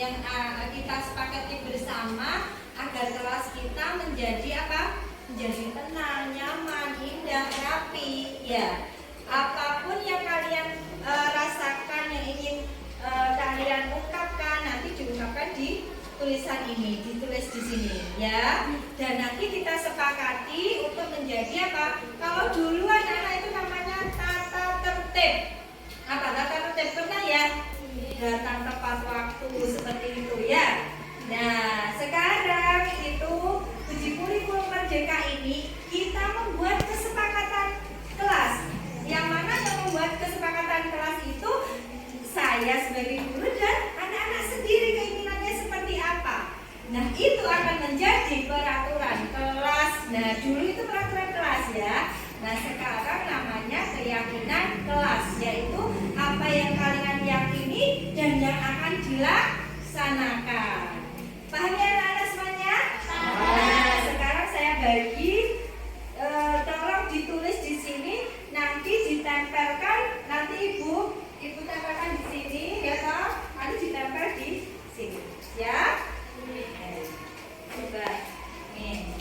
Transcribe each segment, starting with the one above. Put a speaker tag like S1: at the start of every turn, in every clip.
S1: yang kita sepakati bersama agar kelas kita menjadi apa? Menjadi tenang, nyaman, indah, rapi. Ya, apapun yang kalian rasakan, yang ingin kalian ungkapkan, nanti diungkapkan di tulisan ini, ditulis di sini, ya. Dan nanti kita sepakati untuk menjadi apa? Kalau dulu anak-anak itu namanya tata tertib. Apa tata tertib? Pernah ya? Datang tepat waktu seperti itu ya. Nah, sekarang itu uji kurikulum merdeka ini kita membuat kesepakatan kelas. Yang mana yang membuat kesepakatan kelas itu saya sebagai guru dan anak-anak sendiri keinginannya seperti apa. Nah, itu akan menjadi peraturan kelas. Nah, dulu itu peraturan kelas ya. Nah, sekarang namanya keyakinan kelas, yaitu apa yang kalian yakini dan yang akan dilaksanakan. Paham ya anak-anak semuanya? Nah, sekarang saya bagi, tolong ditulis di sini, nanti ditempelkan, nanti ibu tempelkan di sini, ya toh? Nanti ditempel di sini, ya. Coba, nih.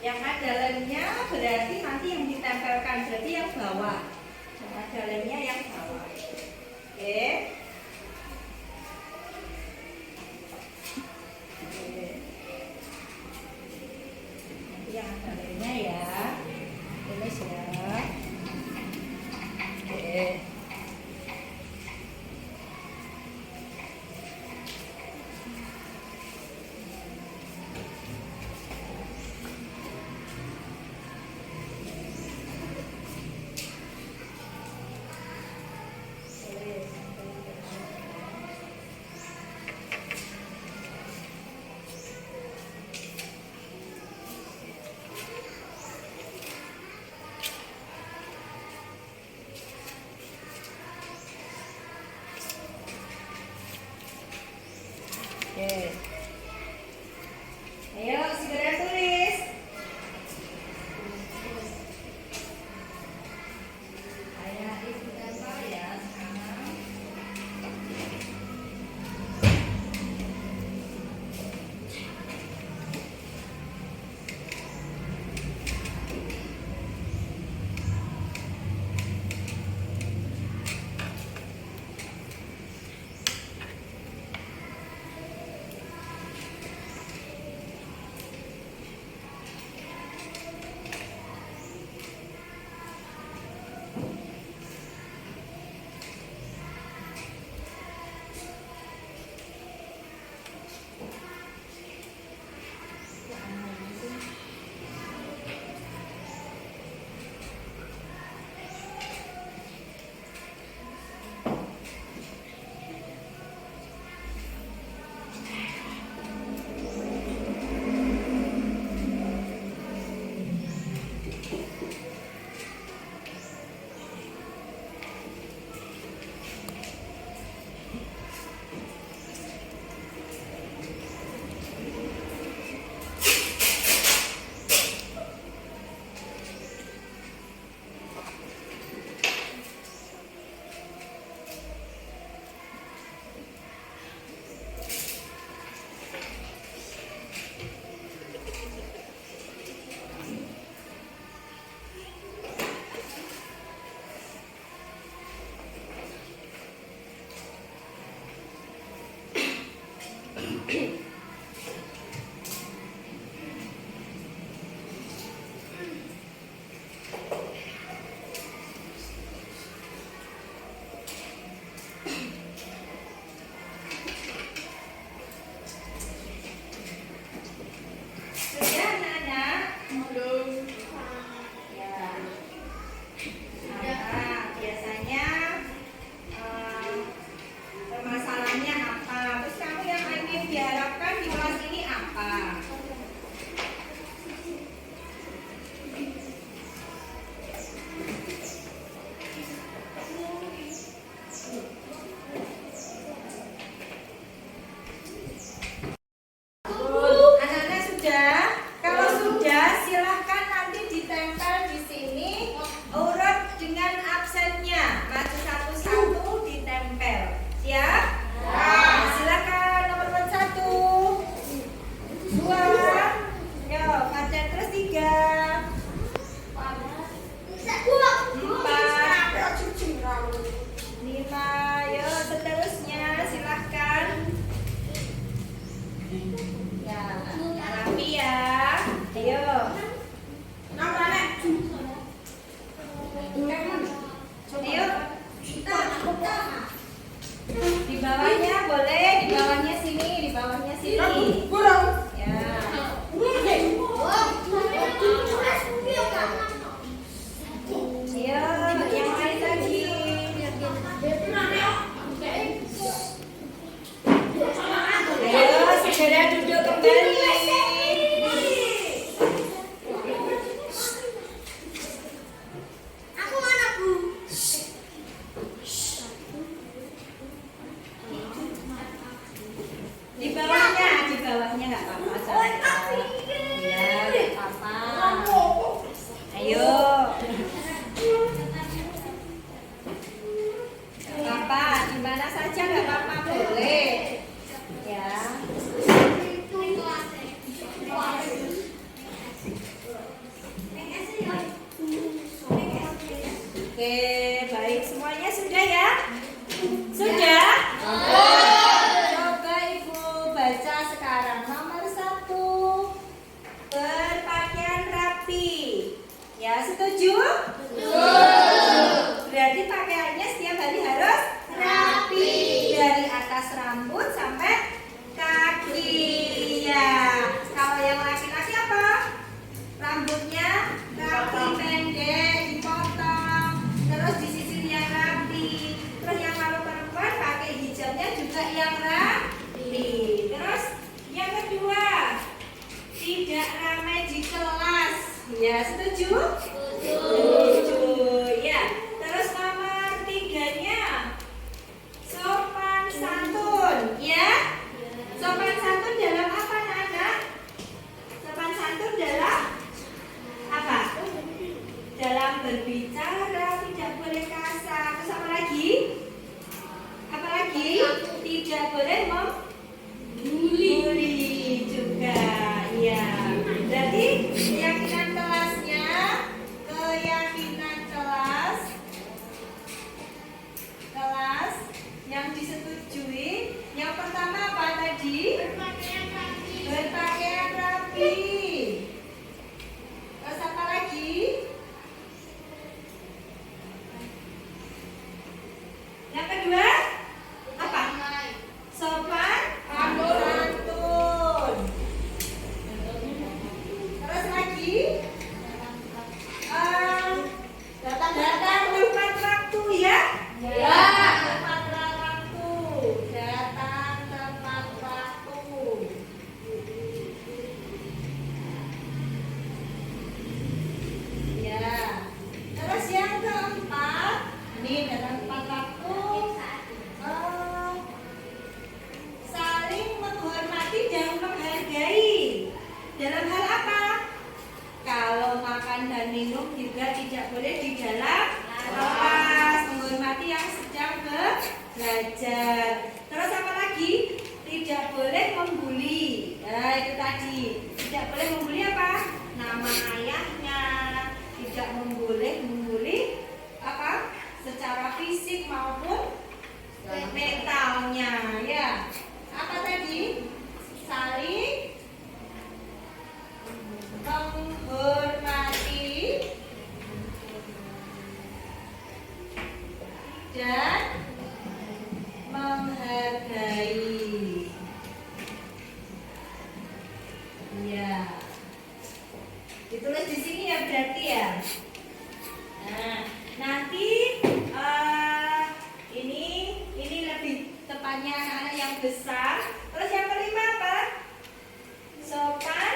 S1: Yang ada lemnya berarti nanti yang ditempelkan berarti yang bawah. Yang ada lemnya yang bawah. Oke. Nanti yang ada lemnya ya. Tulis ya. Oke. Oke. Ayo segera tulis. Ayo ibu tempel ya sekarang. bawahnya boleh, di bawahnya sini, di bawahnya sini. Ya. Ayo, yang lain lagi. Ayo, segera duduk kembali. Di bawahnya nggak apa-apa. Ya, nggak apa-apa. Ayo. Nggak apa-apa, di mana saja nggak apa-apa, boleh. Ya. Oke, baik. Semuanya sudah ya? Sudah? Coba Ibu baca sekarang nomor 1. Berpakaian rapi. Ya, setuju? Berarti pakaiannya setiap hari harus rapi. Dari atas rambut sampai kaki. Ya. Kalau yang laki-laki apa? Rambutnya rapi, pendek, dipotong. Terus disisir yang rapi. Terus yang kalau perempuan pakai hijabnya juga yang rapi. Terus yang kedua, tidak ramai di kelas. Ya, setuju? Setuju. Ya. Terus nomor 3-nya, sopan santun. Ya. Sopan santun dalam apa, anak-anak? Sopan santun dalam apa? Dalam berbicara tidak boleh kasar. Terus apa lagi? Apa lagi? Tidak boleh membuli juga. Ya. Berarti keyakinan kelasnya, kelas yang disetujui. Yang pertama apa tadi? Berpakaian rapi. Terus apa lagi? Yang kedua apa? Sopan santun. Terus lagi datang tepat waktu ya? Ya. Tepat waktu. Datang tepat waktu. Ya. Terus yang keempat, ini datang tepat waktu. Saling menghormati dan menghargai. Dalam hal apa? Kalau makan dan minum juga tidak boleh di dalam kelas. Menghormati yang sedang belajar. Terus apa lagi? Tidak boleh membuli. Nah, itu tadi. Tidak boleh membuli apa? Nama ayahnya. Tidak boleh membuli apa? Secara fisik maupun mentalnya. Ya. Apa tadi? Saling menghormati dan menghargai. Ya, ditulis di sini ya berarti ya. Nah, nanti ini lebih tepatnya anak-anak yang besar. Terus yang kelima apa? Sopan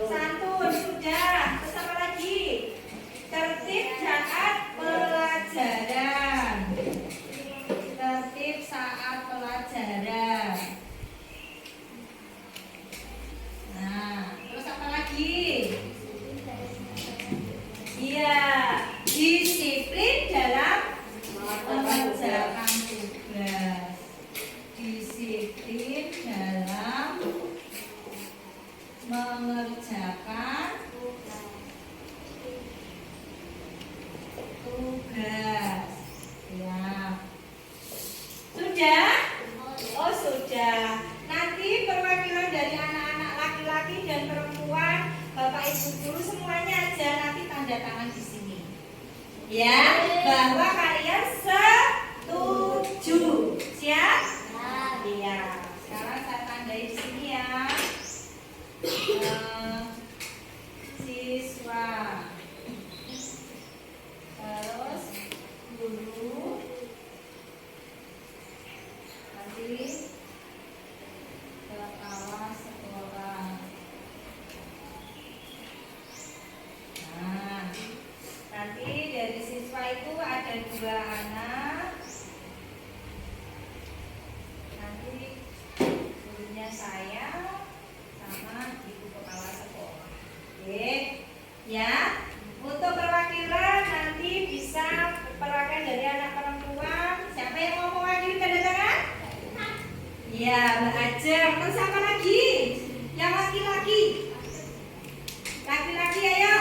S1: santun sudah. Terus apa lagi? Tertib saat pelajaran. Tertib saat pelajaran. Nah, terus apa lagi? Iya, disiplin dalam mengerjakan tugas. Disiplin sana. Nanti gurunya saya sama ibu kepala sekolah. Oke, ya. Untuk perwakilan nanti bisa perwakilan dari anak perempuan. Siapa yang mau mewakili tanda tangan? Ya, Mbak Ajeng. Terus siapa lagi? Yang laki-laki. Laki-laki ayo.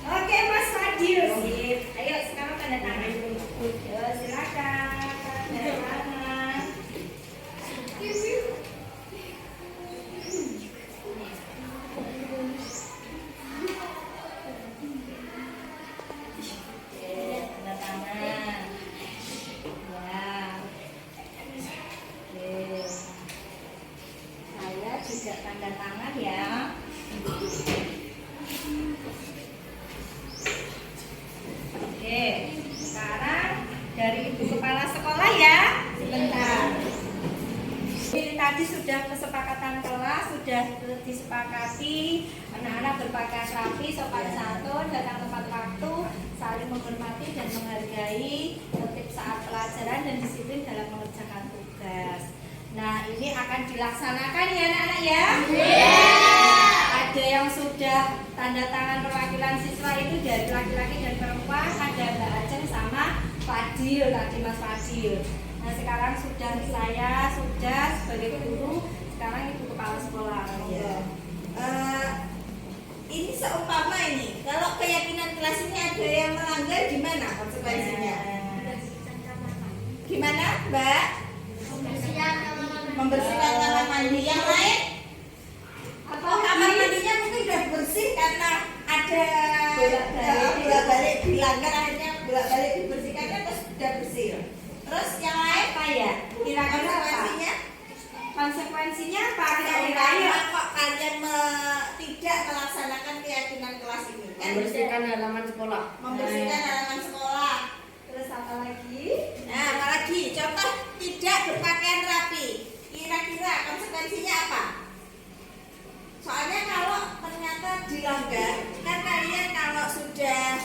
S1: Oke, Mas Fadil. Sip. Ayo sekarang tanda tangan. Yo, silakan. Tanda tangan. Tanda tangan. Ya. Oke. Saya juga tanda tangan ya. Oke, sekarang dari ibu kepala sekolah ya. Sebentar. Ini tadi sudah kesepakatan kelas, sudah disepakati anak-anak berpakaian rapi, sopan santun, datang tepat waktu, saling menghormati dan menghargai, tertib saat pelajaran dan disiplin dalam mengerjakan tugas. Nah, ini akan dilaksanakan ya anak-anak ya. Ada yang sudah tanda tangan perwakilan siswa itu dari laki-laki dan perempuan, ada Mbak Ajeng sama Fadil tadi, Mas Fadil. Nah, sekarang sudah saya sudah sebagai guru, sekarang ibu kepala sekolah.
S2: Ya. Ini seumpama ini, kalau keyakinan kelas ini ada yang melanggar, gimana konsekuensinya? Gimana, Mbak? Membersihkan kamar mandi. Yang lain? Atau kamar mandinya mungkin sudah bersih karena ada bolak-balik dilanggar, akhirnya bolak-balik dibersihkan kan terus sudah bersih. Terus yang lain
S1: Apa ya? Kira-kira apa?
S2: konsekuensinya?
S1: Konsekuensinya apa?
S2: Kira-kira kok kalian tidak melaksanakan keyakinan kelas ini? Kan
S3: Membersihkan halaman sekolah.
S2: membersihkan halaman sekolah.
S1: Terus apa lagi?
S2: Nah, apalagi contoh tidak berpakaian rapi. Kira-kira konsekuensinya apa? Soalnya kalau ternyata dilanggar, kan kalian kalau sudah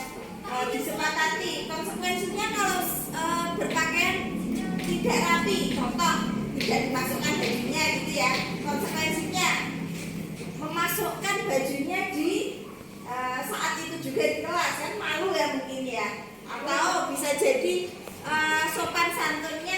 S2: disepakati, konsekuensinya kalau berpakaian tidak rapi, contoh tidak dimasukkan bajunya gitu ya. Konsekuensinya memasukkan bajunya di saat itu juga di kelas, kan malu ya mungkin ya. Atau bisa jadi sopan santunnya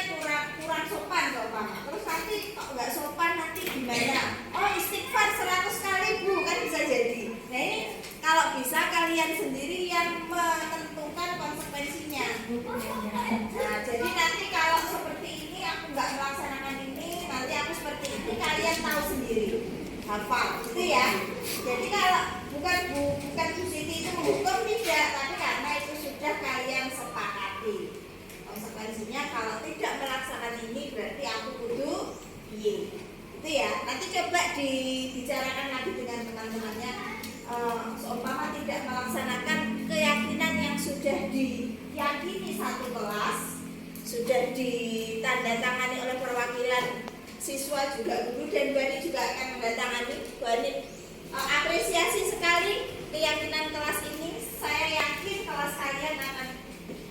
S2: kurang sopan seumpama. Terus nanti kok nggak sopan nanti gimana? Oh, istighfar 100 kali Bu, kan bisa jadi. Nah, ini kalau bisa kalian sendiri yang menentukan konsekuensinya. Nah, jadi nanti kalau seperti ini aku nggak melaksanakan ini, nanti aku seperti ini, kalian tahu sendiri. Hafal, gitu ya. Jadi kalau bukan Bu Siti itu menghukum, tidak, tapi karena itu sudah kalian sepakati. Konsekuensinya kalau tidak melaksanakan ini berarti aku kudu iya. Itu ya. Nanti coba dibicarakan lagi dengan teman-temannya. Seumpama tidak melaksanakan keyakinan yang sudah diyakini satu kelas, sudah ditandatangani oleh perwakilan siswa juga guru dan Bu Ani juga akan menandatangani. Bu Ani apresiasi sekali keyakinan kelas ini. Saya yakin kelas kalian akan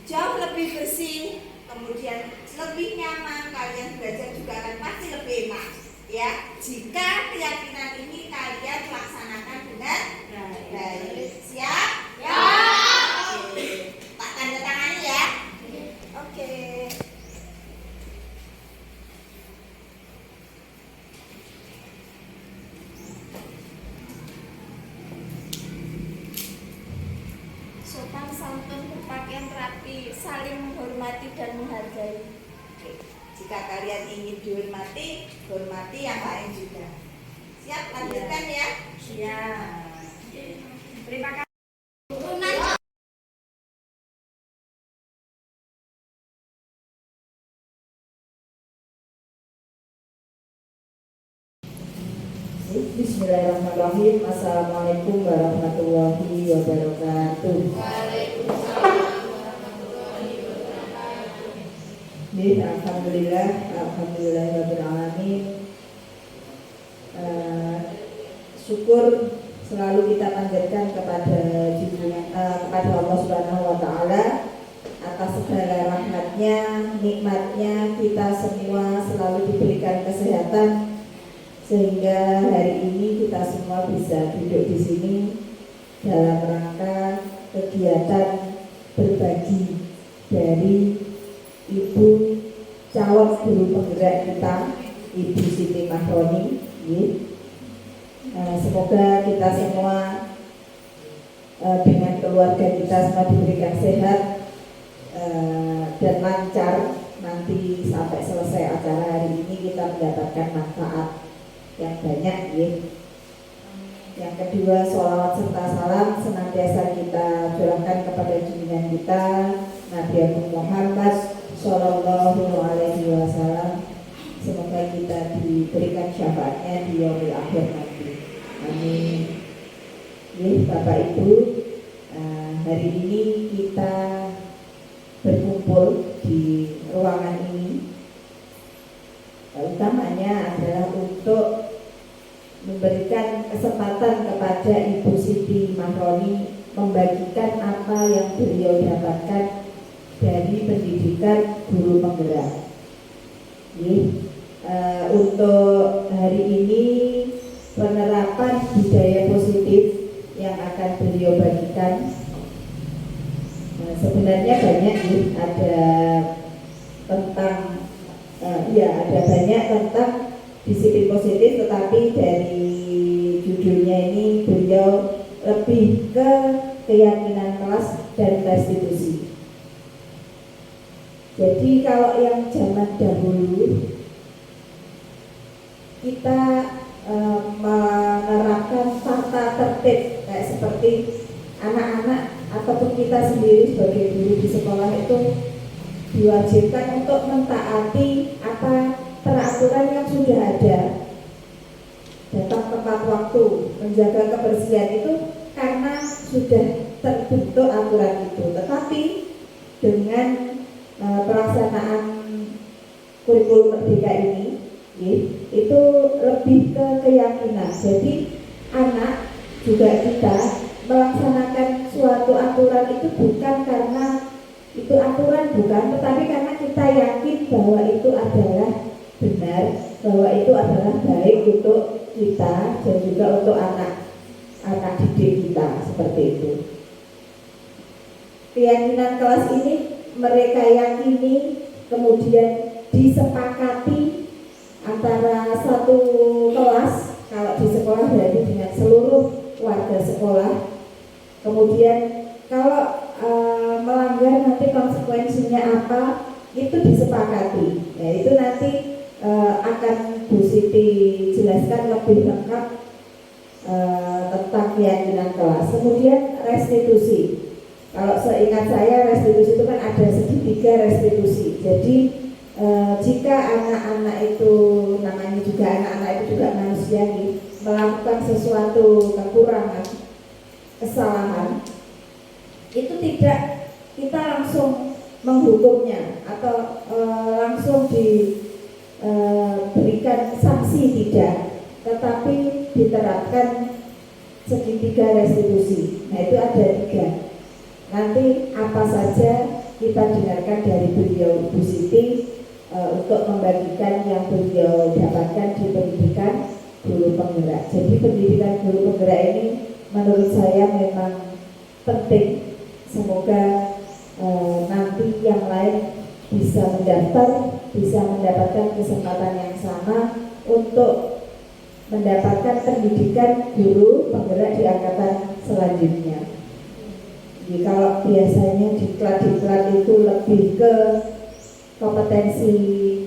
S2: jauh lebih bersih, kemudian lebih nyaman, kalian belajar juga akan pasti lebih enak ya, jika keyakinan ini kalian laksanakan dengan baik. Siap? Ya. Oke. Tak tanda tangan ya. Oke. Sopan santun, berpakaian rapi, saling menghormati dan menghargai. Oke. Jika kalian ingin dihormati, hormati yang lain juga. Siap, lanjutkan ya.
S1: Siap. Terima kasih.
S3: Bismillahirrahmanirrahim. Assalamualaikum warahmatullahi wabarakatuh. Alhamdulillahirrahmanirrahim. Syukur selalu kita panjatkan kepada Allah Subhanahu wa Ta'ala atas segala rahmatnya, nikmatnya kita semua selalu diberikan kesehatan sehingga hari ini kita semua bisa duduk di sini dalam rangka kegiatan berbagi dari Ibu calon guru penggerak kita, Ibu Siti Mahroni. Semoga kita semua dengan keluarga kita semua diberikan sehat dan lancar nanti sampai selesai acara hari ini kita mendapatkan manfaat yang banyak. Yang kedua, sholawat serta salam senantiasa kita curahkan kepada junjungan kita Nabi Agung Muhammad Sallallahu Alaihi Wasallam. Semoga kita diberikan syafaatnya di yaumil akhir nanti. Amin. Bapak Ibu, hari ini kita berkumpul di ruangan ini utamanya adalah untuk memberikan kesempatan kepada Ibu Siti Mahroni membagikan apa yang beliau dapatkan dari pendidikan guru penggerak. Untuk hari ini penerapan budaya positif yang akan beliau bagikan sebenarnya banyak ada tentang ada banyak tentang disiplin positif, tetapi dari judulnya ini beliau lebih ke keyakinan kelas dan restitusi. Jadi kalau yang zaman dahulu kita menerapkan tata tertib kayak seperti anak-anak ataupun kita sendiri sebagai guru di sekolah itu diwajibkan untuk mentaati apa peraturan yang sudah ada, datang tepat waktu, menjaga kebersihan itu karena sudah terbentuk aturan itu. Tetapi dengan pelaksanaan kurikulum merdeka ini itu lebih ke keyakinan. Jadi anak juga kita melaksanakan suatu aturan itu bukan karena itu aturan, bukan, tetapi karena kita yakin bahwa itu adalah benar, bahwa itu adalah baik untuk kita dan juga untuk anak didik kita, seperti itu. Keyakinan kelas ini mereka yakini, kemudian disepakati antara satu kelas, kalau di sekolah berarti dengan seluruh warga sekolah. Kemudian kalau melanggar nanti konsekuensinya apa, itu disepakati. Ya, itu nanti akan Bu Siti jelaskan lebih lengkap tentang keyakinan kelas. Kemudian restitusi. Kalau seingat saya restitusi itu kan ada segitiga restitusi. Jadi jika anak-anak itu, namanya juga anak-anak itu juga manusia nih, melakukan sesuatu kekurangan, kesalahan, itu tidak kita langsung menghukumnya atau langsung diberikan sanksi, tidak, tetapi diterapkan segitiga restitusi. Nah, itu ada 3. Nanti apa saja kita dengarkan dari beliau Bu Siti untuk membagikan yang beliau dapatkan di pendidikan guru penggerak. Jadi pendidikan guru penggerak ini menurut saya memang penting. Semoga nanti yang lain bisa mendaftar, bisa mendapatkan kesempatan yang sama untuk mendapatkan pendidikan guru penggerak di angkatan selanjutnya. Jadi kalau biasanya diklat itu lebih ke kompetensi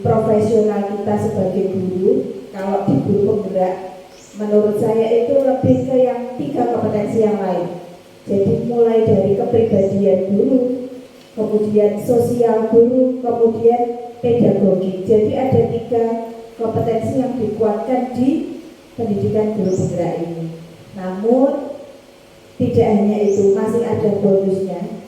S3: profesional kita sebagai guru, kalau di guru penggerak menurut saya itu lebih ke yang 3 kompetensi yang lain. Jadi mulai dari kepribadian guru, kemudian sosial guru, kemudian pedagogi. Jadi ada 3 kompetensi yang dikuatkan di pendidikan guru penggerak ini. Namun tidak hanya itu, masih ada bonusnya.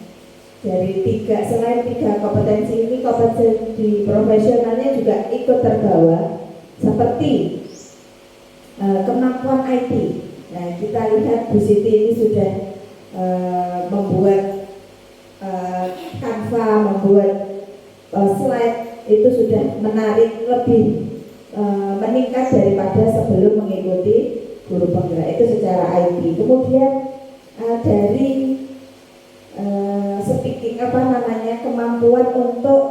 S3: Dari 3, selain 3 kompetensi ini, kompetensi profesionalnya juga ikut terbawa, seperti kemampuan IT. Nah, kita lihat Bu Siti ini sudah membuat Canva, membuat slide itu sudah menarik, lebih meningkat daripada sebelum mengikuti guru penggerak itu secara IT. Kemudian dari speaking kemampuan untuk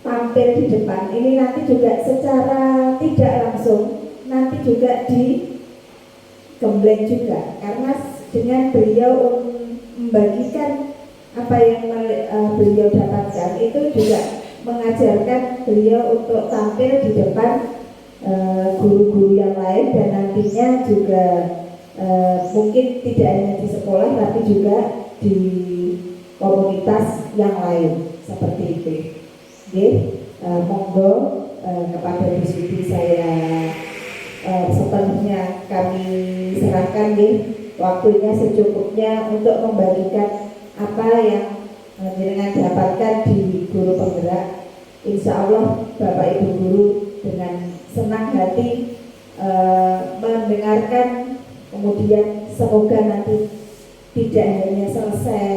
S3: tampil di depan ini nanti juga secara tidak langsung nanti juga digembleng juga, karena dengan beliau membagikan apa yang beliau dapatkan itu juga mengajarkan beliau untuk tampil di depan guru-guru yang lain, dan nantinya juga mungkin tidak hanya di sekolah tapi juga di komunitas yang lain seperti itu. Oke, monggo kepada Bu Siti saya sepenuhnya kami serahkan, waktunya secukupnya untuk membagikan apa yang jenengan dapatkan di guru penggerak. Insya Allah Bapak Ibu guru dengan senang hati mendengarkan, kemudian semoga nanti tidak hanya selesai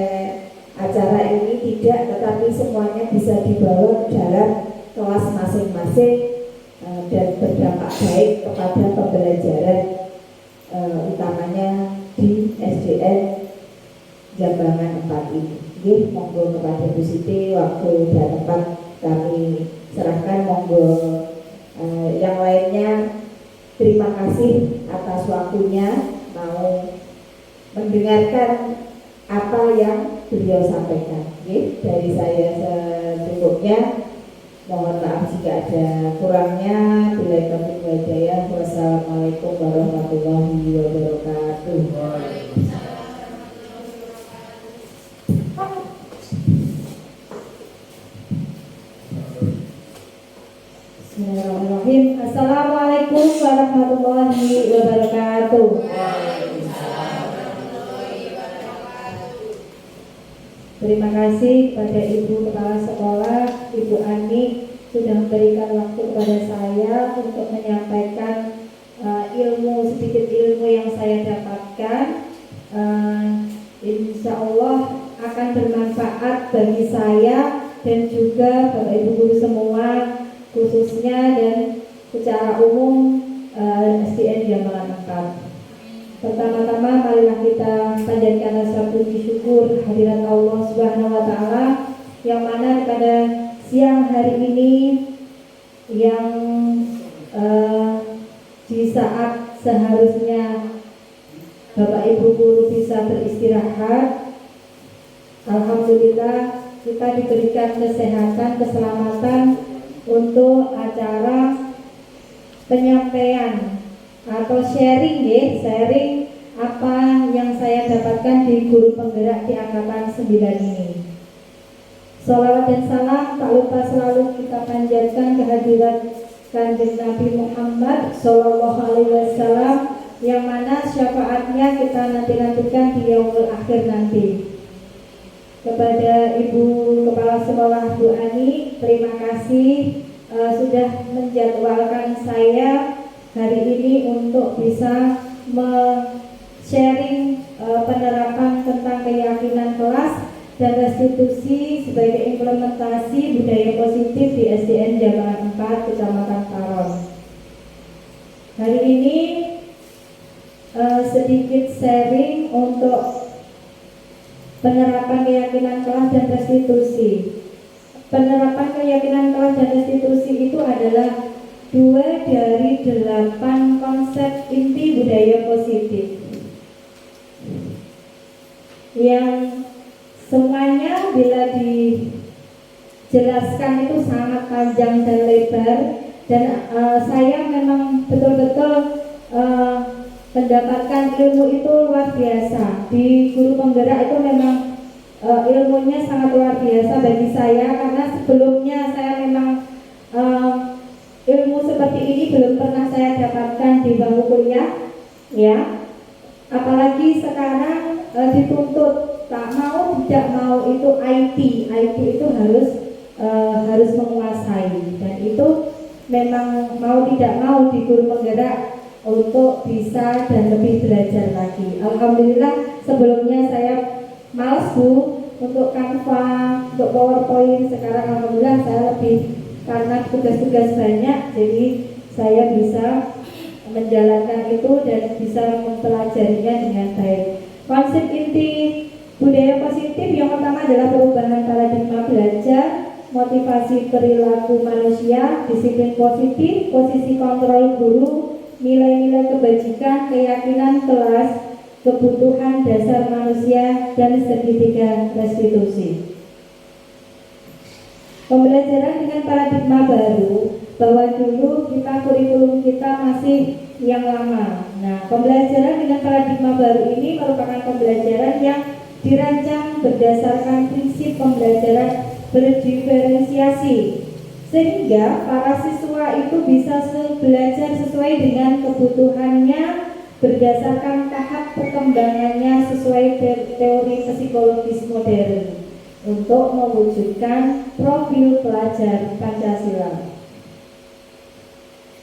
S3: acara ini tidak, tetapi semuanya bisa dibawa dalam kelas masing-masing dan berdampak baik kepada pembelajaran utamanya di SDN Jambangan 4 ini. Monggo kepada Bu Siti, waktu dan tempat kami serahkan. Monggo yang lainnya terima kasih atas waktunya mau mendengarkan apa yang beliau sampaikan. Dari saya secukupnya, mohon maaf jika ada kurangnya. Bila taufiq wal hidayah. Wassalamualaikum warahmatullahi wabarakatuh. Bismillahirrahmanirrahim. Assalamualaikum warahmatullahi wabarakatuh. Terima kasih kepada Ibu Kepala Sekolah, Ibu Ani, sudah memberikan waktu kepada saya untuk menyampaikan sedikit ilmu yang saya dapatkan. Insya Allah akan bermanfaat bagi saya dan juga Bapak Ibu guru semua, khususnya dan secara umum SDN Jambangan 4. Pertama-tama marilah kita panjatkan rasa puji syukur hadirat Allah Subhanahu wa taala yang mana pada siang hari ini yang di saat seharusnya Bapak Ibu guru bisa beristirahat, alhamdulillah kita diberikan kesehatan, keselamatan untuk acara penyampaian atau sharing apa yang saya dapatkan di guru penggerak di angkatan 9 ini. Sholawat dan salam tak lupa selalu kita panjatkan kehadirat Kanjeng Nabi Muhammad Sallallahu Alaihi Wasallam yang mana syafaatnya kita nantikan di yaumul akhir nanti. Kepada Ibu Kepala Sekolah Bu Ani, terima kasih sudah menjadwalkan saya hari ini untuk bisa sharing penerapan tentang keyakinan kelas dan restitusi sebagai implementasi budaya positif di SDN Jambangan 4 Kecamatan Paron. Hari ini sedikit sharing untuk penerapan keyakinan kelas dan restitusi. Penerapan keyakinan kelas dan restitusi itu adalah 2 dari 8 konsep inti budaya positif yang semuanya bila dijelaskan itu sangat panjang dan lebar, dan saya memang betul-betul mendapatkan ilmu itu luar biasa. Di guru penggerak itu memang ilmunya sangat luar biasa bagi saya, karena sebelumnya saya memang ilmu seperti ini belum pernah saya dapatkan di bangku kuliah, ya. Apalagi sekarang dituntut tak mau tidak mau itu IT itu harus menguasai, dan itu memang mau tidak mau di guru penggerak untuk bisa dan lebih belajar lagi. Alhamdulillah sebelumnya saya males Bu, untuk Canva, untuk PowerPoint. Sekarang alhamdulillah saya lebih, karena tugas-tugas banyak, jadi saya bisa menjalankan itu dan bisa mempelajarinya dengan baik. Konsep inti budaya positif yang pertama adalah perubahan paradigma belajar, motivasi perilaku manusia, disiplin positif, posisi kontrol guru, nilai-nilai kebajikan, keyakinan kelas, kebutuhan dasar manusia, dan segitiga restitusi. Pembelajaran dengan paradigma baru, bahwa dulu kurikulum kita masih yang lama. Nah, pembelajaran dengan paradigma baru ini merupakan pembelajaran yang dirancang berdasarkan prinsip pembelajaran berdiferensiasi, sehingga para siswa itu bisa belajar sesuai dengan kebutuhannya berdasarkan tahap perkembangannya sesuai teori psikologis modern untuk mewujudkan profil pelajar Pancasila.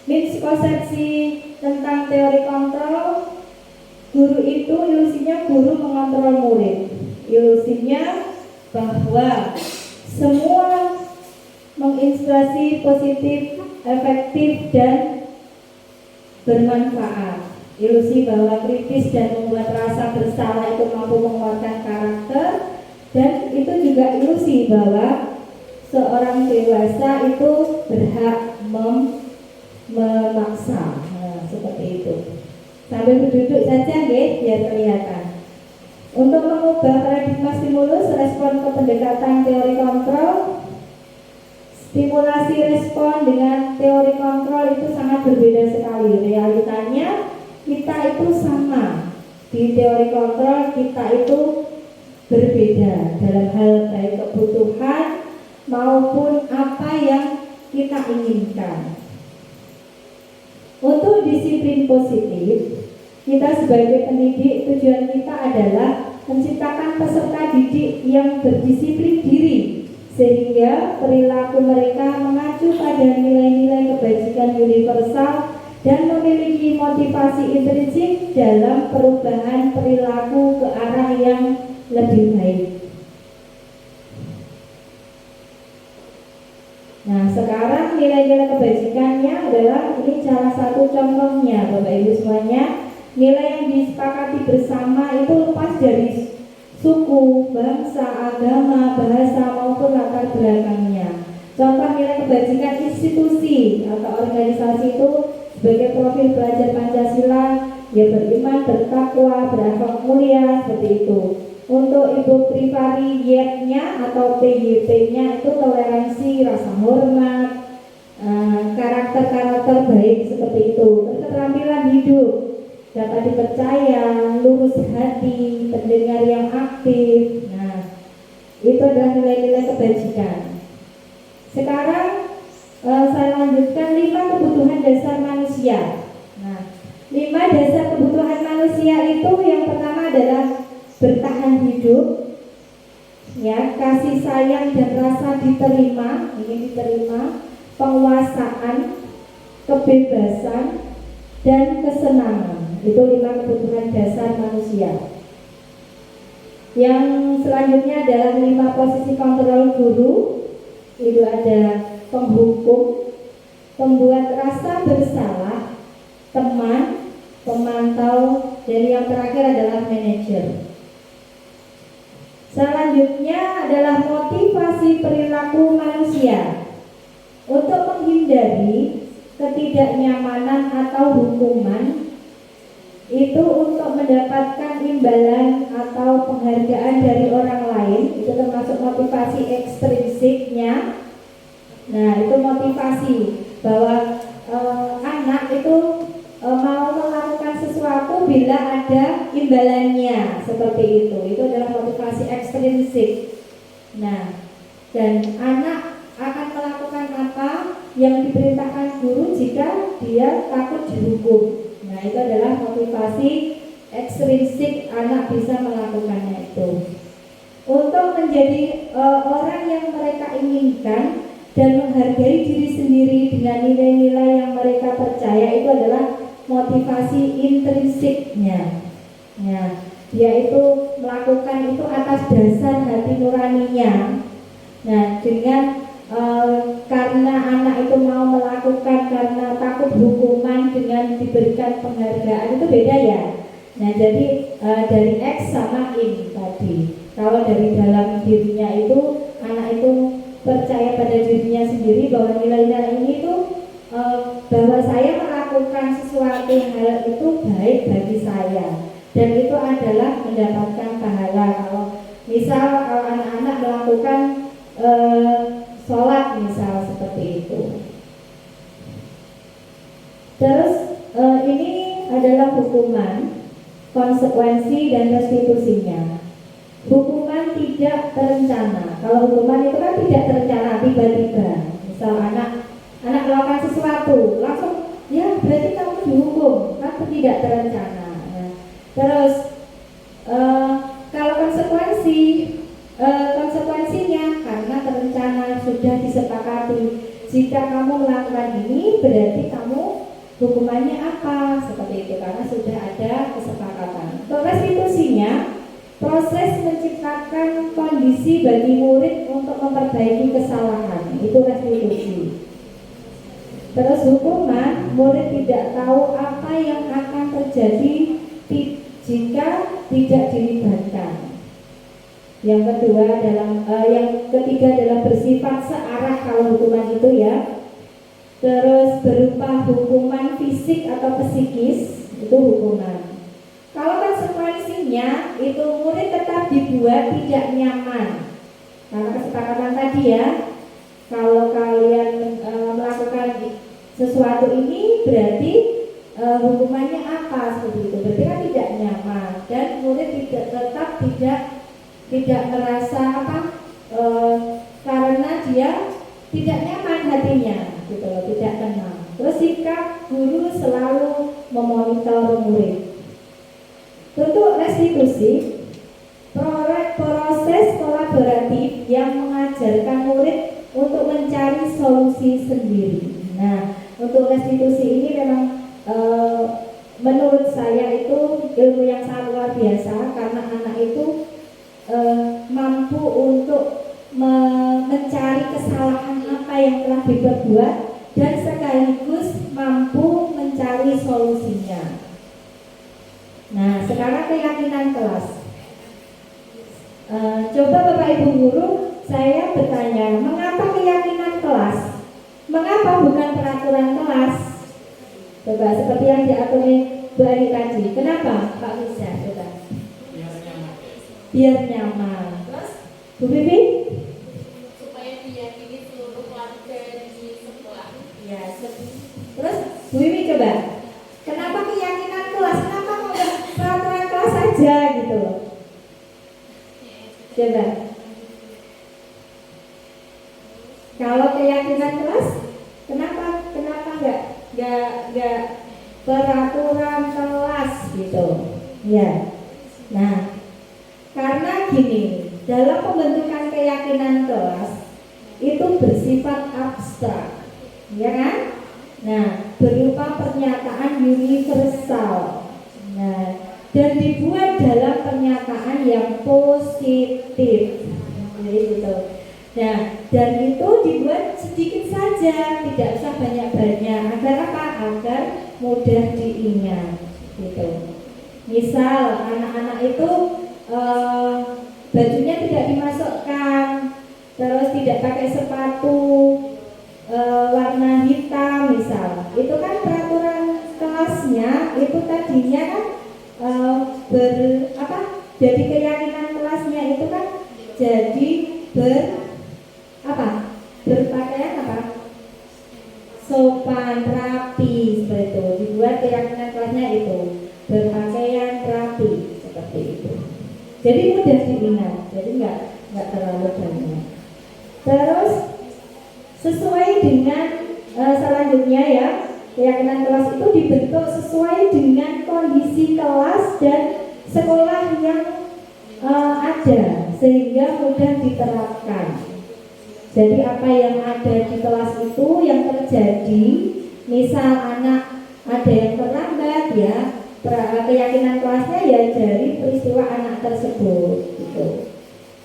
S3: Miskonsepsi tentang teori kontrol, guru itu ilusinya guru mengontrol murid. Ilusinya bahwa semua menginspirasi positif, efektif, dan bermanfaat. Ilusi bahwa kritis dan membuat rasa bersalah itu mampu menguatkan karakter, dan itu juga ilusi bahwa seorang dewasa itu berhak memaksa. Nah, seperti itu. Sambil berduduk saja biar kelihatan. Untuk mengubah paradigma stimulus respon ke pendekatan teori kontrol, stimulasi respon dengan teori kontrol itu sangat berbeda sekali. Realitanya kita itu sama. Di teori kontrol kita itu berbeda dalam hal baik kebutuhan maupun apa yang kita inginkan. Untuk disiplin positif, kita sebagai pendidik, tujuan kita adalah menciptakan peserta didik yang berdisiplin diri, sehingga perilaku mereka mengacu pada nilai-nilai kebajikan universal dan memiliki motivasi intrinsik dalam perubahan perilaku ke arah yang lebih baik. Nah, sekarang nilai-nilai kebajikannya adalah ini salah satu contohnya, Bapak Ibu semuanya. Nilai yang disepakati bersama itu lepas dari suku, bangsa, agama, bahasa maupun latar belakangnya. Contoh nilai kebajikan institusi atau organisasi itu sebagai profil pelajar Pancasila, ya beriman, bertakwa, berakhlak mulia, seperti itu. Untuk Ibu Trivari Y-nya atau PYP-nya itu toleransi, rasa hormat, karakter-karakter baik seperti itu. Keterampilan hidup, dapat dipercaya, lurus hati, pendengar yang aktif. Nah, itu adalah nilai-nilai kebajikan. Sekarang saya lanjutkan 5 kebutuhan dasar manusia. Nah, 5 dasar kebutuhan manusia itu yang pertama adalah bertahan hidup, ya, kasih sayang dan rasa diterima, ini diterima, penguasaan, kebebasan, dan kesenangan. Itu 5 kebutuhan dasar manusia. Yang selanjutnya adalah 5 posisi kontrol guru. Itu ada penghukum, pembuat rasa bersalah, teman, pemantau, dan yang terakhir adalah manajer. Selanjutnya adalah motivasi perilaku manusia. Untuk menghindari ketidaknyamanan atau hukuman, itu untuk mendapatkan imbalan atau penghargaan dari orang lain, itu termasuk motivasi ekstrinsiknya. Nah, itu motivasi bahwa anak itu mau melakukan sesuatu bila ada imbalannya, seperti itu. Itu adalah motivasi ekstrinsik. Nah, dan anak akan melakukan apa yang diperintahkan guru jika dia takut dihukum. Nah, itu adalah motivasi ekstrinsik, anak bisa melakukannya itu. Untuk menjadi orang yang mereka inginkan dan menghargai diri sendiri dengan nilai-nilai yang mereka percaya, itu adalah motivasi intrinsiknya. Ya, dia itu melakukan itu atas dasar hati nuraninya. Nah, dengan karena anak itu mau melakukan karena takut hukuman dengan diberikan penghargaan itu beda ya. Nah, jadi dari X sama in tadi. Kalau dari dalam dirinya itu anak itu percaya pada dirinya sendiri bahwa nilai-nilai ini itu bahwa saya melakukan sesuatu hal itu baik bagi saya dan itu adalah mendapatkan pahala. Kalau misal kalau anak-anak melakukan sholat misal seperti itu. Terus ini adalah hukuman, konsekuensi dan restitusinya. Hukuman tidak terencana. Kalau hukuman itu kan tidak terencana, tiba-tiba. Misal anak melakukan sesuatu, langsung ya berarti kamu dihukum, kan tidak terencana. Nah, terus kalau konsekuensinya karena terencana sudah disepakati. Jika kamu melakukan ini berarti kamu hukumannya apa, seperti itu karena sudah ada kesepakatan. Untuk restitusinya, proses menciptakan kondisi bagi murid untuk memperbaiki kesalahan, itu restitusi. Terus hukuman, murid tidak tahu apa yang akan terjadi jika tidak dilibatkan. Yang ketiga adalah bersifat searah kalau hukuman itu ya. Terus berupa hukuman fisik atau psikis, itu hukuman. Kalau konsekuensinya itu murid tetap dibuat tidak nyaman. Karena kesepakatan tadi ya, kalau kalian melakukan sesuatu ini berarti hukumannya apa seperti itu. Berarti kan tidak nyaman dan murid tetap tidak merasa karena dia tidak nyaman hatinya, gitu loh, tidak tenang. Terus sikap guru selalu memonitor murid. Untuk restitusi, proses kolaboratif yang mengajarkan murid untuk mencari solusi sendiri. Nah, untuk restitusi ini memang menurut saya itu ilmu yang sangat luar biasa karena anak itu mampu untuk mencari kesalahan apa yang telah diperbuat dan sekaligus mampu mencari solusinya. Nah, sekarang keyakinan kelas. Coba Bapak Ibu guru, saya bertanya, mengapa keyakinan kelas? Mengapa bukan peraturan kelas? Coba seperti yang diatur Bu Ani tadi. Kenapa Pak Misha? Coba. Biar nyaman. Terus Bu Bibi?
S4: Supaya diyakini seluruh warga di sekolah.
S3: Ya. Terus Bu Bibi coba. Kenapa keyakinan kelas? Kenapa nggak peraturan kelas saja gitu loh? Coba. Kalau keyakinan kelas, kenapa nggak peraturan kelas gitu? Ya. Nah, karena gini, dalam pembentukan keyakinan kelas itu bersifat abstrak, ya kan? Nah, berupa pernyataan universal. Nah, dan dibuat dalam pernyataan yang positif. Jadi gitu. Nah, dan itu dibuat sedikit saja, tidak usah banyak-banyak. Agar apa? Agar mudah diingat. Gitu. Misal anak-anak itu bajunya tidak dimasukkan, terus tidak pakai sepatu warna hitam misal, itu kan peraturan kelasnya itu tadinya kan jadi keyakinan kelasnya itu kan jadi berpakaian sopan rapi seperti itu, dibuat keyakinan kelasnya itu berpakaian rapi seperti itu. Jadi mudah diingat, jadi nggak terlalu banyak. Terus sesuai dengan selanjutnya ya, keyakinan kelas itu dibentuk sesuai dengan kondisi kelas dan sekolah yang ada sehingga mudah diterapkan. Jadi apa yang ada di kelas itu yang terjadi, misal anak ada yang terlambat ya, keyakinan kelasnya ya dari peristiwa anak tersebut gitu.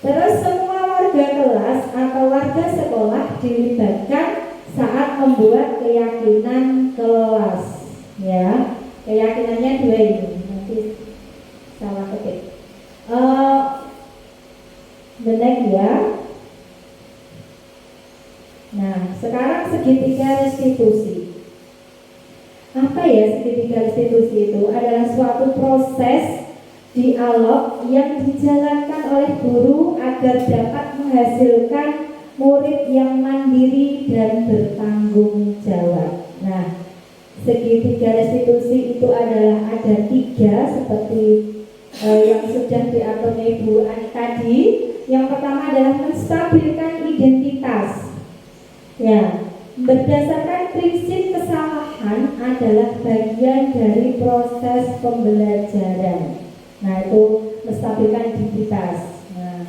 S3: Terus semua warga kelas atau warga sekolah dilibatkan saat membuat keyakinan kelas ya. Keyakinannya dua ini, nanti salah ketik. Benar ya. Nah, sekarang segitiga restitusi. Apa ya segitiga restitusi itu? Adalah suatu proses dialog yang dijalankan oleh guru agar dapat menghasilkan murid yang mandiri dan bertanggung jawab. Nah, segitiga restitusi itu adalah ada 3 seperti yang sudah diaturnya Ibu Ani tadi. Yang pertama adalah menstabilkan identitas. Ya, berdasarkan prinsip kesalahan adalah bagian dari proses pembelajaran. Nah, itu menstabilkan identitas. Nah,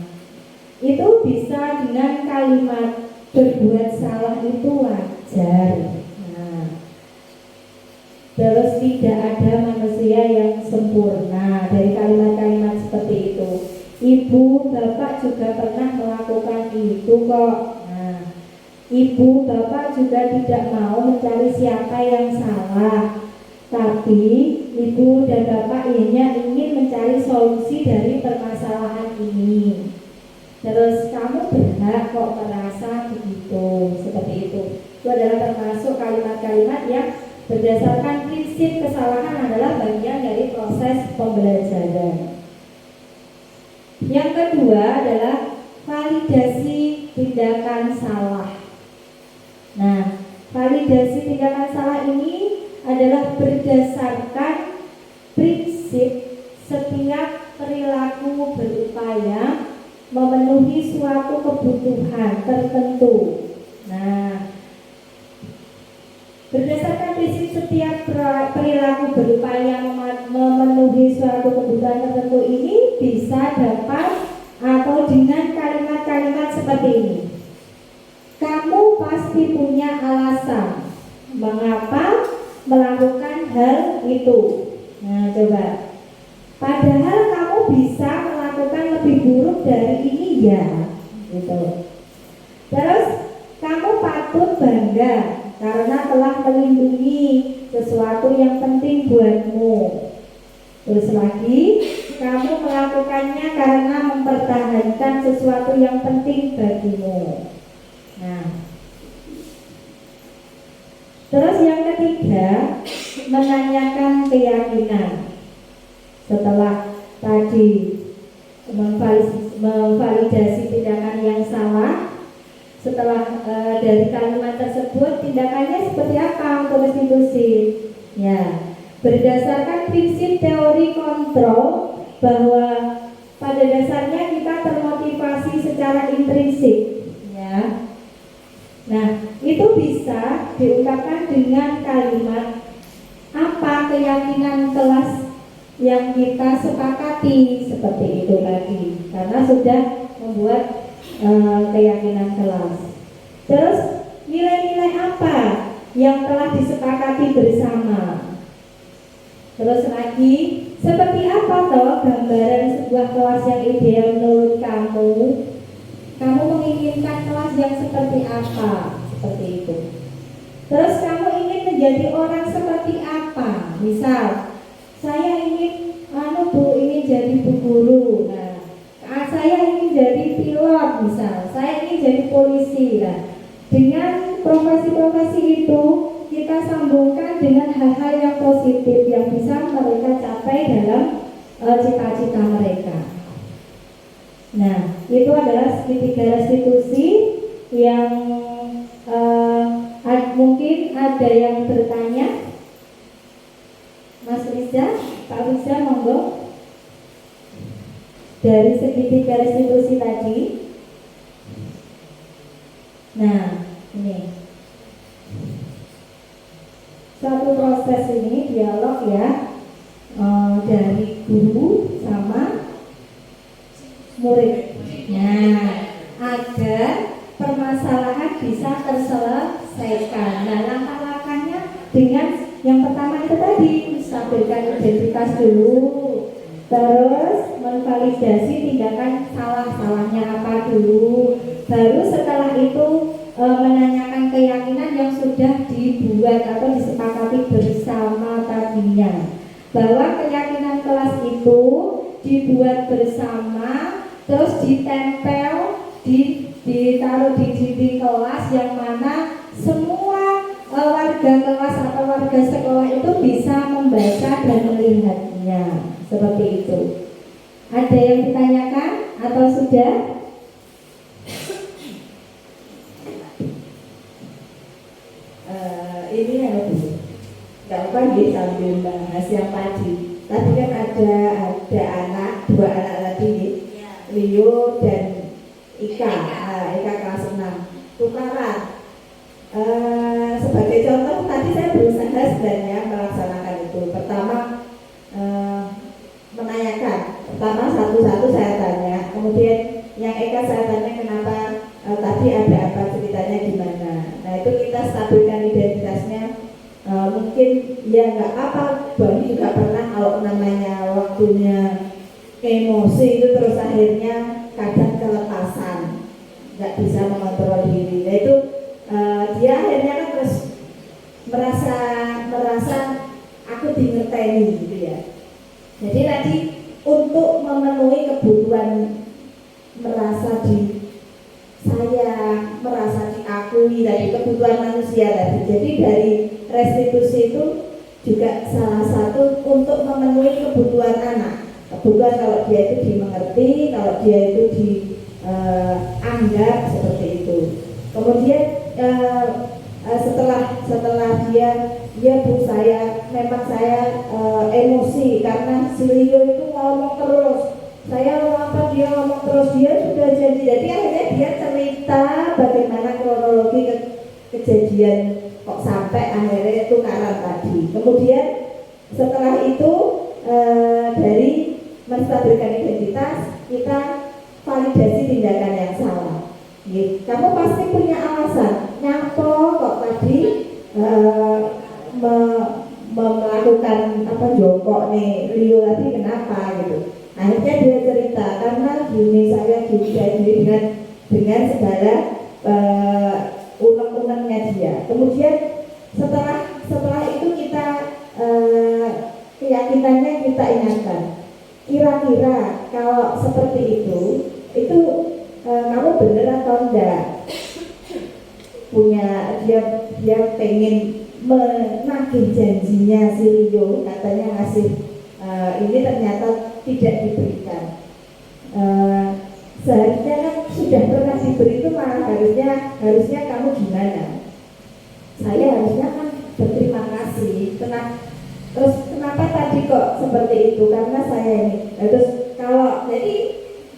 S3: itu bisa dengan kalimat berbuat salah itu wajar. Nah, terus tidak ada manusia yang sempurna. Dari kalimat-kalimat seperti itu, ibu, bapak juga pernah melakukan itu kok. Nah, ibu, bapak juga tidak mau mencari siapa yang salah, tapi ibu dan bapak hanya ingin mencari solusi dari permasalahan ini. Terus kamu berhak kok merasa begitu, seperti itu. Itu adalah termasuk kalimat-kalimat yang berdasarkan prinsip kesalahan adalah bagian dari proses pembelajaran. Yang kedua adalah validasi tindakan salah. Nah, validasi tindakan salah ini adalah berdasarkan prinsip setiap perilaku berupaya memenuhi suatu kebutuhan tertentu. Nah, berdasarkan prinsip setiap perilaku berupaya memenuhi suatu kebutuhan tertentu ini bisa dapat atau dengan kalimat-kalimat seperti ini. Kamu pasti punya alasan mengapa melakukan hal itu. Nah, coba. Padahal kamu bisa melakukan lebih buruk dari ini ya, gitu. Terus kamu patut bangga karena telah melindungi sesuatu yang penting buatmu. Terus lagi, kamu melakukannya karena mempertahankan sesuatu yang penting bagimu. Nah, terus yang ketiga, menanyakan keyakinan. Setelah tadi memvalidasi tindakan yang salah, setelah dari kalimat tersebut tindakannya seperti apa untuk restitusi? Ya, berdasarkan prinsip teori kontrol bahwa pada dasarnya kita termotivasi secara intrinsik. Ya. Nah, itu bisa diungkapkan dengan kalimat apa keyakinan kelas yang kita sepakati, seperti itu tadi, karena sudah membuat keyakinan kelas. Terus nilai-nilai apa yang telah disepakati bersama? Terus lagi, seperti apa toh gambaran sebuah kelas yang ideal menurut kamu? Kamu menginginkan kelas yang seperti apa? Seperti itu. Terus kamu ingin menjadi orang seperti apa? Misal, saya ingin ingin jadi bu guru. Nah, saya ingin jadi pilot misal. Saya ingin jadi polisi. Nah, dengan profesi-profesi itu kita sambungkan dengan hal-hal yang positif yang bisa mereka capai dalam cita-cita mereka. Nah, itu adalah segitiga restitusi yang mungkin ada yang bertanya. Mas Riza, Pak Riza, monggo. Dari segitiga restitusi tadi. Nah, ini suatu proses ini dialog ya, dari guru sama murid. Nah, agar permasalahan bisa terselesaikan. Nah, langkah-langkahnya dengan Yang pertama itu tadi, stabilkan identitas dulu, terus memvalidasi tindakan salah-salahnya apa dulu, baru setelah itu menanyakan keyakinan yang sudah dibuat atau disepakati bersama tadinya, bahwa keyakinan kelas itu dibuat bersama, terus ditempel, ditaruh di dinding kelas yang mana semua warga kelas atau warga sekolah itu bisa membaca dan melihatnya, seperti itu. Ada yang ditanyakan atau sudah? Ini yang lebih nggak apa ya, sambil bahas yang tadi. Tadi kan ada anak, dua anak tadi, Leo dan Ika, Ika kelas 6 tukaran. Sebagai contoh tadi saya berusaha sebenarnya melaksanakan itu. Pertama menanyakan, pertama satu-satu saya tanya, kemudian yang Eka saya tanya kenapa tadi ada apa, ceritanya gimana. Nah itu kita stabilkan identitasnya. Mungkin ya nggak apa, Bani juga pernah kalau namanya waktunya emosi itu terus akhirnya kadang kelepasan, nggak bisa mengontrol diri. Nah itu dia akhirnya kan terus merasa aku dingerteni gitu ya. Jadi tadi untuk memenuhi kebutuhan merasa merasa diakui dari kebutuhan manusia tadi. Jadi dari restitusi itu juga salah satu untuk memenuhi kebutuhan anak. Kebutuhan kalau dia itu dimengerti, kalau dia itu dianggap seperti itu. Kemudian setelah dia Bu, memang saya emosi karena si Leo itu ngomong terus. Saya ngomong apa, dia ngomong terus, dia sudah janji. Jadi akhirnya dia cerita bagaimana kronologi kejadian kok sampai akhirnya itu tukaran tadi. Kemudian setelah itu dari menstabilkan identitas, kita validasi tindakan yang salah. Kamu pasti punya alasan, nyapa kok tadi melakukan apa jongkok nih Leo tadi kenapa gitu. Akhirnya dia cerita karena gini saya gini dengan segala unek-uneknya dia. Kemudian setelah itu kita keyakinannya kita ingatkan. Kira-kira kalau seperti itu kamu benar atau enggak? Punya dia pengen menagih janjinya si Leo, katanya ngasih ini ternyata tidak diberikan. Seharusnya kan sudah pernah diberi itu malah harusnya kamu gimana? Saya harusnya kan berterima kasih. Terus kenapa tadi kok seperti itu? Karena saya ini. Terus kalau jadi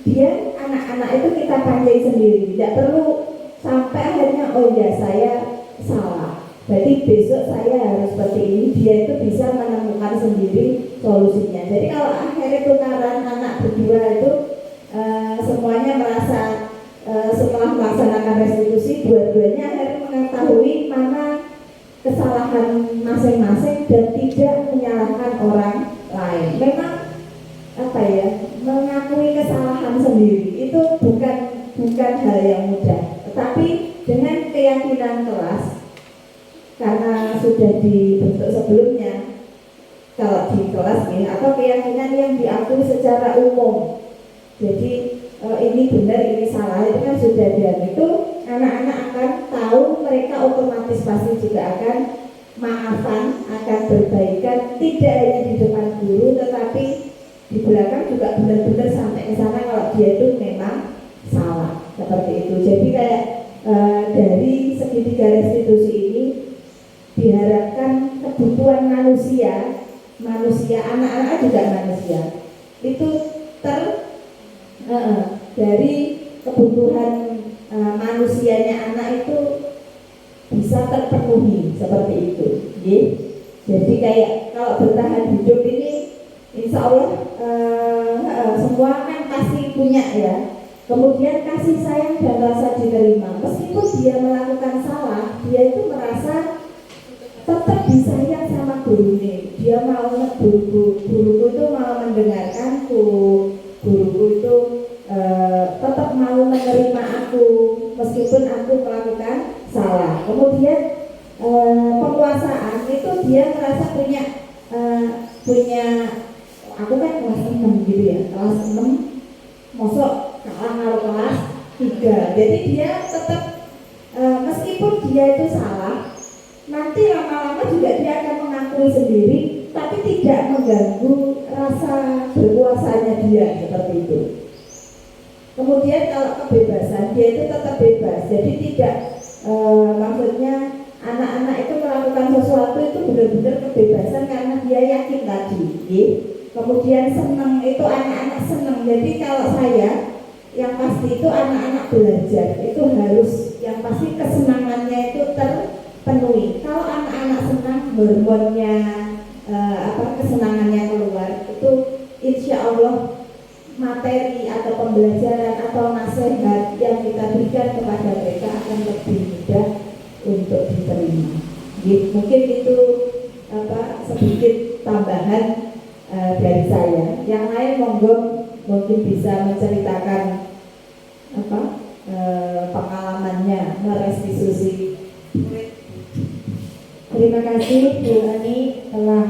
S3: dia anak-anak itu kita pancing sendiri, tidak perlu sampai akhirnya oh ya saya salah. Berarti besok saya harus seperti ini. Dia itu bisa menemukan sendiri solusinya. Jadi kalau akhirnya tukaran anak berdua itu semuanya merasa setelah melaksanakan restitusi dua-duanya akhirnya mengetahui mana kesalahan masing-masing dan tidak menyalahkan orang lain. Memang apa ya, mengakui kesalahan sendiri itu bukan hal yang mudah. Tetapi dengan keyakinan kelas, karena sudah dibentuk sebelumnya kalau di kelas ini, atau keyakinan yang diakui secara umum. Jadi ini benar, ini salah, itu kan sudah diam. Itu anak-anak akan tahu, mereka otomatis pasti juga akan maafan, akan berbaikan, tidak hanya di depan guru, tetapi di belakang juga benar-benar sampai ke sana kalau dia itu memang salah, seperti itu. Jadi kayak dari segitiga restitusi ini diharapkan kebutuhan manusia, anak-anak juga manusia, itu dari kebutuhan manusianya anak itu bisa terpenuhi seperti itu. Jadi kayak kalau bertahan hidup ini, insya Allah semua kan pasti punya ya. Kemudian kasih sayang dan rasa diterima, meskipun dia melakukan salah, dia itu merasa tetap disayang sama gurunya. Dia mau guruku itu mau mendengarkanku, guruku itu tetap mau menerima aku meskipun aku melakukan salah. Kemudian penguasaan itu dia merasa punya aku kan kelas 6 gitu ya, kelas 6 mosok kalah karo kelas 3. Jadi dia tetap meskipun dia itu salah, nanti lama-lama juga dia akan mengakui sendiri, tapi tidak mengganggu rasa berkuasanya dia, seperti itu. Kemudian kalau kebebasan, dia itu tetap bebas, jadi tidak maksudnya anak-anak itu melakukan sesuatu itu benar-benar kebebasan karena dia yakin tadi. Kemudian senang, itu anak-anak senang. Jadi kalau saya yang pasti itu anak-anak belajar itu harus yang pasti kesenangannya itu terpenuhi. Kalau anak-anak senang, hormonnya kesenangannya keluar, itu insya Allah materi atau pembelajaran atau nasihat yang kita berikan kepada mereka akan lebih mudah untuk diterima. Mungkin itu sedikit tambahan dari saya. Yang lain monggo mungkin bisa menceritakan pengalamannya merestitusi.
S5: Terima kasih Bu Ani telah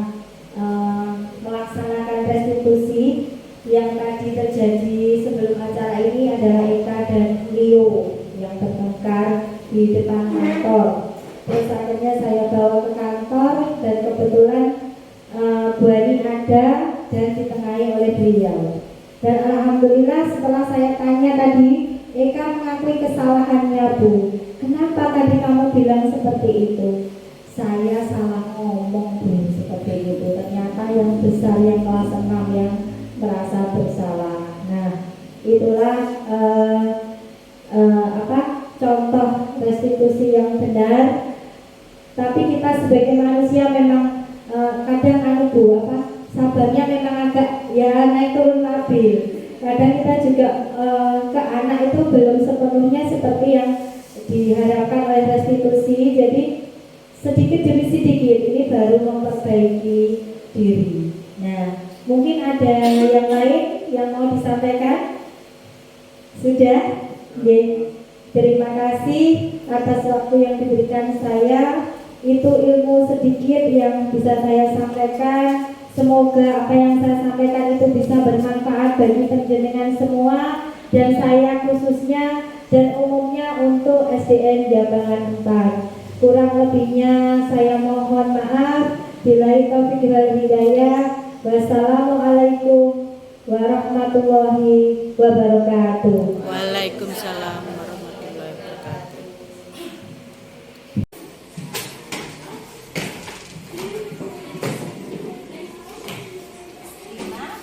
S5: melaksanakan restitusi. Yang tadi terjadi sebelum acara ini adalah Eka dan Leo yang terbakar di depan kantor. Terus akhirnya saya bawa ke kantor dan kebetulan Bu Ani ada dan ditengahi oleh beliau. Dan alhamdulillah setelah saya tanya tadi, Eka mengakui kesalahannya, Bu. Kenapa tadi kamu bilang seperti itu? Saya salah ngomong, Bu, seperti itu. Ternyata yang besar, yang kelas 6 yang merasa bersalah. Nah, itulah contoh restitusi yang benar. Tapi kita sebagai manusia memang kadang sabarnya memang agak naik turun labil. Kadang kita juga ke anak itu belum sepenuhnya seperti yang diharapkan oleh restitusi. Jadi sedikit demi sedikit ini baru memperbaiki diri. Nah, mungkin ada yang lain yang mau disampaikan? Sudah? Terima kasih atas waktu yang diberikan saya. Itu ilmu sedikit yang bisa saya sampaikan. Semoga apa yang saya sampaikan itu bisa bermanfaat bagi penjenengan semua dan saya khususnya dan umumnya untuk SDN Jambangan 4. Kurang lebihnya saya mohon maaf. Billahi taufiq wal hidayah. Wassalamualaikum warahmatullahi wabarakatuh.
S6: Waalaikumsalam warahmatullahi wabarakatuh.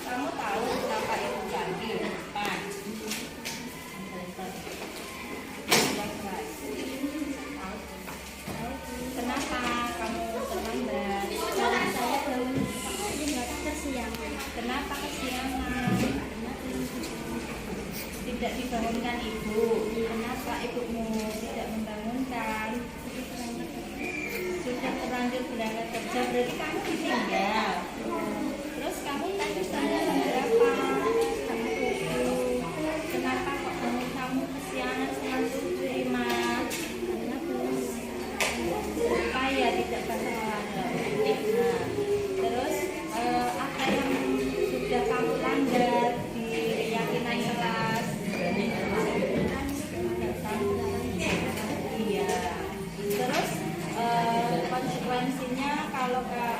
S1: Kamu tahu kenapa ibu ganti? Kenapa kamu terlambat?
S4: Karena saya belum kesiangan.
S1: Kenapa kesiangan? Tidak dibangunkan ibu. Kenapa ibumu tidak membangunkan? Sudah terlanjur berangkat kerja, berarti kamu ditinggal. Terus kamu tadi saya berapa? Kamu kenapa kok kamu kesiangan setengah 7, Mas? Karena belum supaya tidak bersalah. Nah, terus apa yang sudah kamu langgar di keyakinan kelas? Iya. Terus konsekuensinya kalau Kak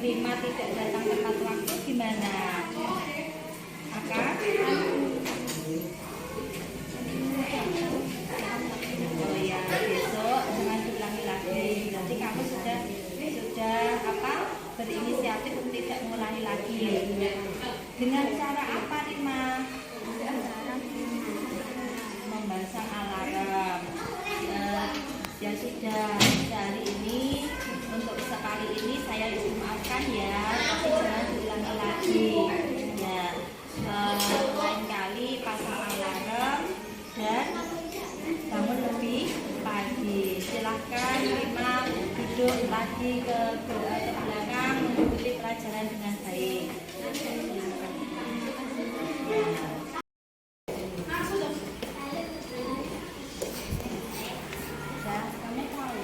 S1: Rima tidak datang tepat waktu gimana? Oh ya, besok jangan diulangi lagi. Nanti kamu sudah berinisiatif untuk tidak mengulangi lagi. Dengan cara apa, Rima? Memasang alarm. Ya sudah, hari ini untuk sekali ini saya maafkan ya, tapi jangan diulangi lagi. Ya, lain kali pasang alarm dan bangun lebih pagi. Silahkan Rima tidur duduk lagi ke belakang mengikuti pelajaran dengan baik. Ya, kamu tahu.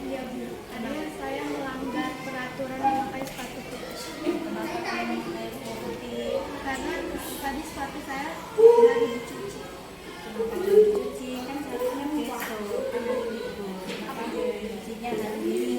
S4: Iya Bu, karena saya melanggar peraturan memakai sepatu putih.
S1: Kenapa kamu memakai putih?
S4: Karena tadi sepatu saya nggak dicuci.
S1: Kenapa nggak dicuci? Kan seharusnya besok kan hari Minggu. Kenapa nggak dicucinya hari ini?